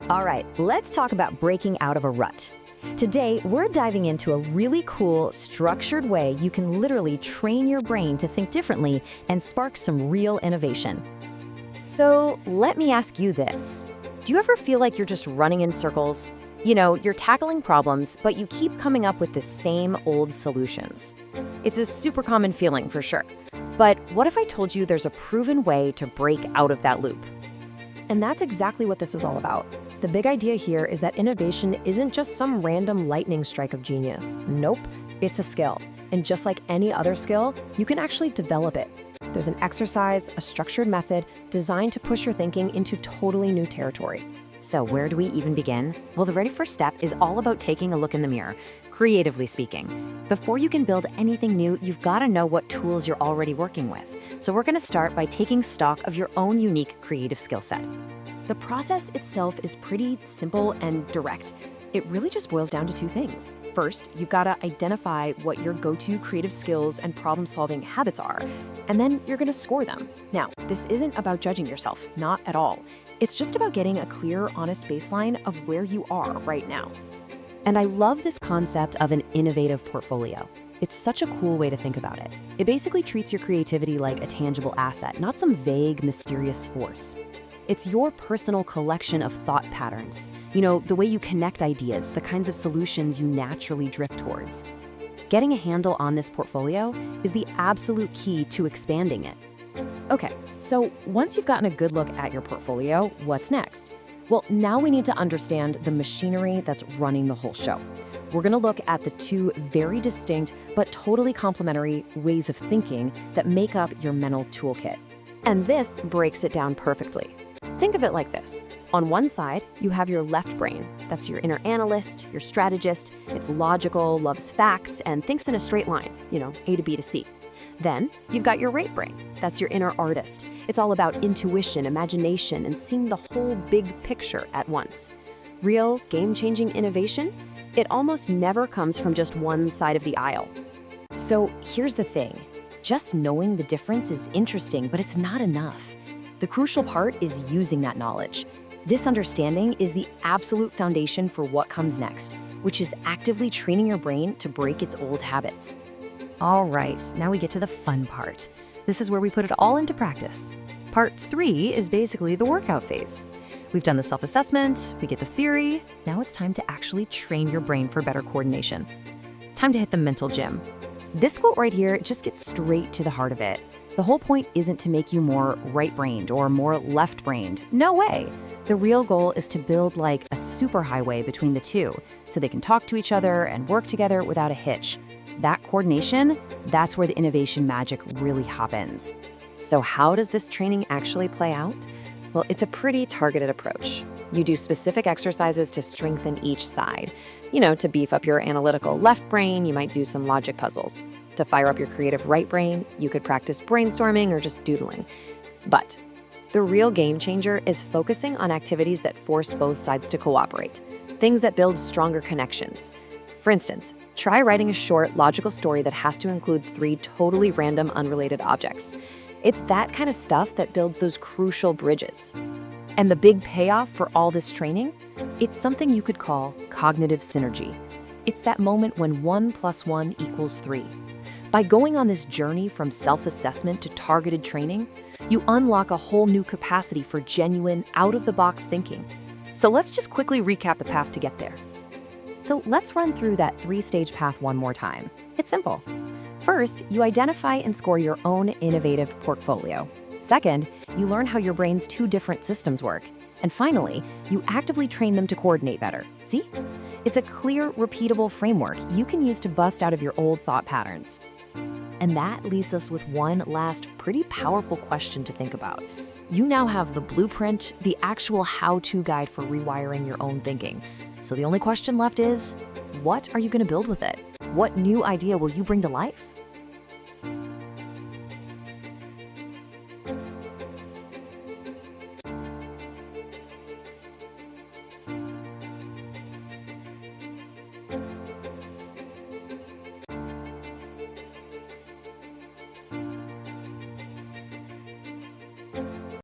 All right, let's talk about breaking out of a rut. Today, we're diving into a really cool, structured way you can literally train your brain to think differently and spark some real innovation. So, let me ask you this. Do you ever feel like you're just running in circles? You're tackling problems, but you keep coming up with the same old solutions. It's a super common feeling for sure. But what if I told you there's a proven way to break out of that loop? And that's exactly what this is all about. The big idea here is that innovation isn't just some random lightning strike of genius. Nope, it's a skill. And just like any other skill, you can actually develop it. There's an exercise, a structured method designed to push your thinking into totally new territory. So where do we even begin? Well, the very first step is all about taking a look in the mirror, creatively speaking. Before you can build anything new, you've got to know what tools you're already working with. So we're going to start by taking stock of your own unique creative skill set. The process itself is pretty simple and direct. It really just boils down to two things. First, you've got to identify what your go-to creative skills and problem-solving habits are, and then you're going to score them. Now, this isn't about judging yourself, not at all. It's just about getting a clear, honest baseline of where you are right now. And I love this concept of an innovative portfolio. It's such a cool way to think about it. It basically treats your creativity like a tangible asset, not some vague, mysterious force. It's your personal collection of thought patterns. The way you connect ideas, the kinds of solutions you naturally drift towards. Getting a handle on this portfolio is the absolute key to expanding it. Okay, so once you've gotten a good look at your portfolio, what's next? Well, now we need to understand the machinery that's running the whole show. We're going to look at the two very distinct but totally complementary ways of thinking that make up your mental toolkit. And this breaks it down perfectly. Think of it like this. On one side, you have your left brain. That's your inner analyst, your strategist. It's logical, loves facts, and thinks in a straight line, A to B to C. Then you've got your right brain. That's your inner artist. It's all about intuition, imagination, and seeing the whole big picture at once. Real, game-changing innovation, it almost never comes from just one side of the aisle. So here's the thing. Just knowing the difference is interesting, but it's not enough. The crucial part is using that knowledge. This understanding is the absolute foundation for what comes next, which is actively training your brain to break its old habits. All right, now we get to the fun part. This is where we put it all into practice. Part 3 is basically the workout phase. We've done the self-assessment, we get the theory, now it's time to actually train your brain for better coordination. Time to hit the mental gym. This quote right here just gets straight to the heart of it. The whole point isn't to make you more right-brained or more left-brained. No way. The real goal is to build like a superhighway between the two, so they can talk to each other and work together without a hitch. That coordination, that's where the innovation magic really happens. So how does this training actually play out? Well, it's a pretty targeted approach. You do specific exercises to strengthen each side. To beef up your analytical left brain, you might do some logic puzzles. To fire up your creative right brain, you could practice brainstorming or just doodling. But the real game changer is focusing on activities that force both sides to cooperate, things that build stronger connections. For instance, try writing a short, logical story that has to include 3 totally random, unrelated objects. It's that kind of stuff that builds those crucial bridges. And the big payoff for all this training? It's something you could call cognitive synergy. It's that moment when 1 + 1 = 3. By going on this journey from self-assessment to targeted training, you unlock a whole new capacity for genuine, out-of-the-box thinking. So let's just quickly recap the path to get there. So let's run through that 3-stage path one more time. It's simple. First, you identify and score your own innovative portfolio. Second, you learn how your brain's 2 different systems work. And finally, you actively train them to coordinate better. See? It's a clear, repeatable framework you can use to bust out of your old thought patterns. And that leaves us with one last pretty powerful question to think about. You now have the blueprint, the actual how-to guide for rewiring your own thinking. So the only question left is, what are you going to build with it? What new idea will you bring to life?